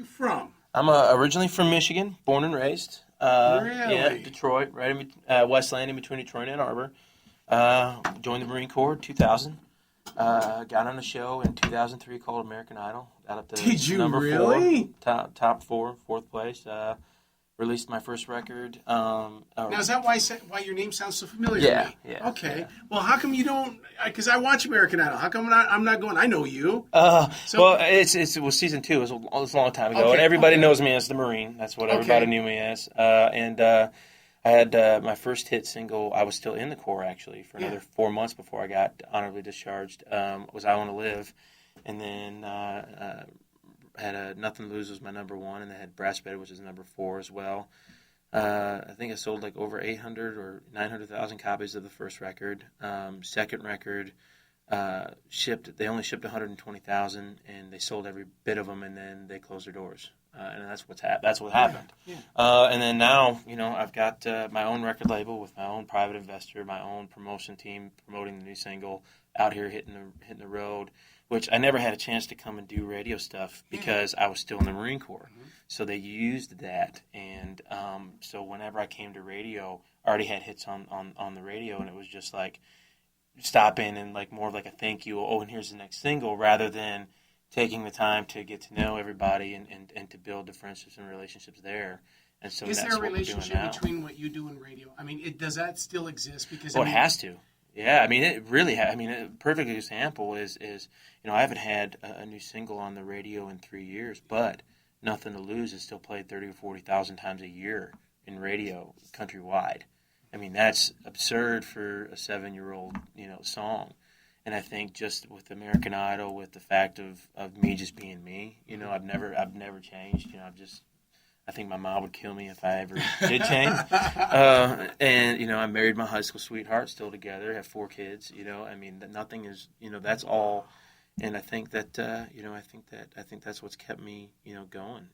from? I'm originally from Michigan, born and raised. Really? Yeah, Detroit, right in Westland, in between Detroit and Ann Arbor. Joined the Marine Corps in 2000. Got on a show in 2003 called American Idol. Got up to Did you number really? 4, top 4, fourth place. Released my first record. Now, is that why your name sounds so familiar to me? Yeah. Okay. Yeah. Well, how come you don't? Because I watch American Idol. How come I'm not going? I know you. Well, it was season 2. It was a long time ago, and everybody knows me as the Marine. That's what everybody knew me as. I had my first hit single. I was still in the Corps actually for another 4 months before I got honorably discharged. Was "I Want to Live," and then had "Nothing to Lose" was my number 1, and they had "Brass Bed," which is number 4 as well. I think I sold like over 800 or 900,000 copies of the first record. Second record shipped. They only shipped 120,000, and they sold every bit of them, and then they closed their doors. And that's what happened. Yeah. And then now, I've got my own record label with my own private investor, my own promotion team promoting the new single, out here hitting the road, which I never had a chance to come and do radio stuff because I was still in the Marine Corps. Mm-hmm. So they used that, and so whenever I came to radio, I already had hits on the radio, and it was just like stop in and like more of like a thank you. Oh, and here's the next single, rather than taking the time to get to know everybody and to build the friendships and relationships there. And so is there a relationship between what you do and radio? I mean, does that still exist? Because it has to. Yeah, I mean, it really has. I mean, a perfect example is I haven't had a new single on the radio in 3 years, but "Nothing to Lose" is still played 30 or 40,000 times a year in radio countrywide. I mean, that's absurd for a 7-year-old, song. And I think just with American Idol, with the fact of me just being me, I've never changed. I think my mom would kill me if I ever did change. And I married my high school sweetheart, still together, have 4 kids. I mean, nothing is, that's all. And I think that, I think that's what's kept me, going.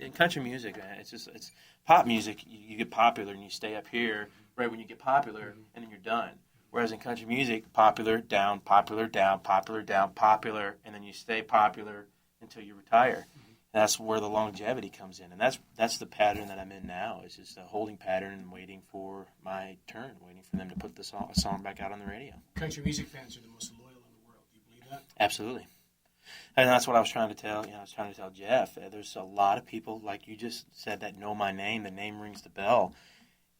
In country music, it's pop music. You get popular and you stay up here right when you get popular, and then you're done. Whereas in country music, popular, down, popular, down, popular, down, popular, and then you stay popular until you retire. And that's where the longevity comes in, and that's the pattern that I'm in now. It's just a holding pattern and waiting for my turn, waiting for them to put the song back out on the radio. Country music fans are the most loyal in the world. Do you believe that? Absolutely. And that's what I was trying to tell. I was trying to tell Jeff. There's a lot of people, like you just said, that know my name. The name rings the bell.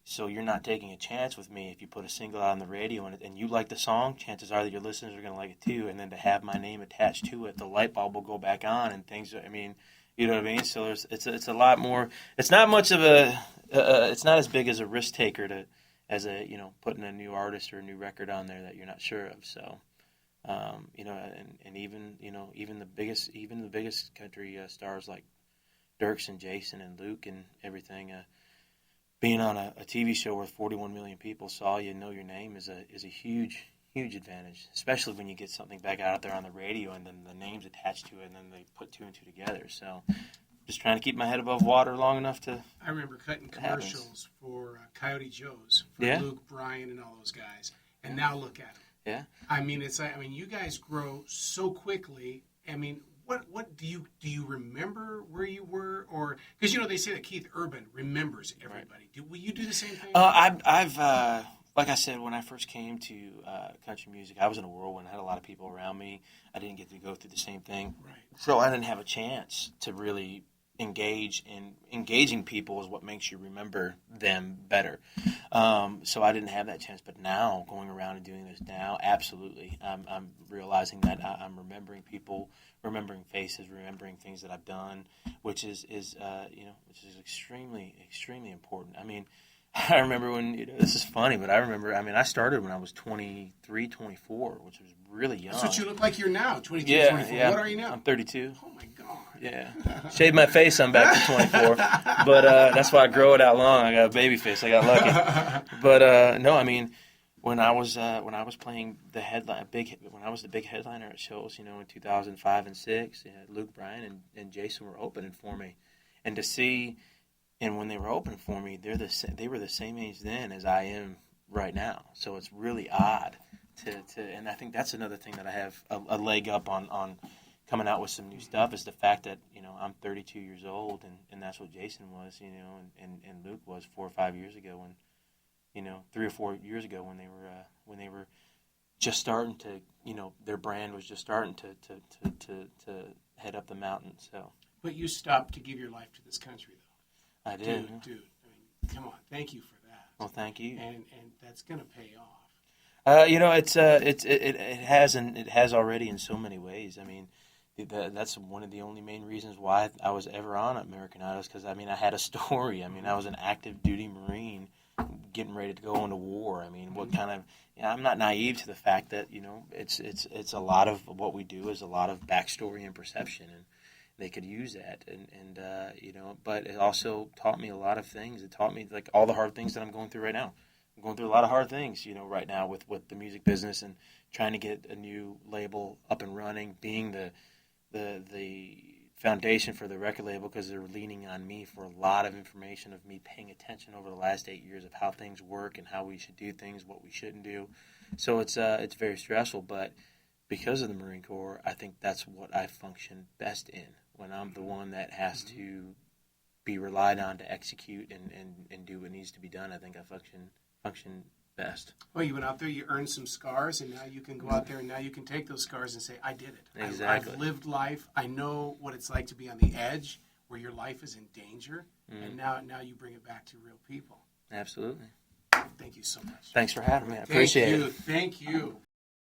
So you're not taking a chance with me if you put a single out on the radio and you like the song. Chances are that your listeners are going to like it too. And then to have my name attached to it, the light bulb will go back on and things. I mean, you know what I mean. So it's a lot more. It's not much of a. It's not as big as a risk taker as putting a new artist or a new record on there that you're not sure of. So. And even the biggest country stars like Dirks and Jason and Luke and everything, being on a TV show where 41 million people saw you and know your name is a huge advantage, especially when you get something back out there on the radio and then the name's attached to it and then they put 2 and 2 together. So just trying to keep my head above water long enough to. I remember cutting commercials for Coyote Joe's for Luke, Brian, and all those guys, and now look at them. Yeah. I mean, you guys grow so quickly. I mean, what do you remember where you were, or because they say that Keith Urban remembers everybody. Right. Will you do the same thing? I've like I said, when I first came to country music, I was in a whirlwind. I had a lot of people around me. I didn't get to go through the same thing, right. So I didn't have a chance to really engage, and engaging people is what makes you remember them better. So I didn't have that chance, but now going around and doing this now, absolutely, I'm realizing that I'm remembering people, remembering faces, remembering things that I've done, which is extremely, extremely important. I mean, I remember when, this is funny, but I started when I was 23, 24, which was really young. That's what you look like you're now, 22, yeah, 24. Yeah. What are you now? I'm 32. Oh, my God. Yeah. Shaved my face, I'm back to 24. But that's why I grow it out long. I got a baby face. I got lucky. But no, I mean, when I was playing the when I was the big headliner at shows, in 2005 and 6, Luke, Brian, and Jason were opening for me. And to see, and when they were opening for me, they were the same age then as I am right now. So it's really odd to and I think that's another thing that I have a leg up on coming out with some new stuff is the fact that, I'm 32 years old, and that's what Jason was, and Luke was 4 or 5 years ago, and 3 or 4 years ago when they were just starting to, their brand was just starting to head up the mountain. So. But you stopped to give your life to this country, though. I did. Dude. I mean, come on. Thank you for that. Well, thank you. And that's going to pay off. It has already in so many ways. I mean, that's one of the only main reasons why I was ever on American Idol, because I had a story. I was an active duty Marine, getting ready to go into war. What kind of? I'm not naive to the fact that it's a lot of what we do is a lot of backstory and perception, and they could use that, but it also taught me a lot of things. It taught me like all the hard things that I'm going through right now. I'm going through a lot of hard things, right now with the music business and trying to get a new label up and running, being the foundation for the record label, because they're leaning on me for a lot of information of me paying attention over the last 8 years of how things work and how we should do things, what we shouldn't do. So it's very stressful, but because of the Marine Corps, I think that's what I function best in, when I'm the one that has to be relied on to execute and do what needs to be done. I think I function best. Well, you went out there, you earned some scars, and now you can go out there and now you can take those scars and say, I did it. Exactly. I've lived life. I know what it's like to be on the edge where your life is in danger, and now you bring it back to real people. Absolutely. Thank you so much. Thanks for having me. I appreciate it. Thank you.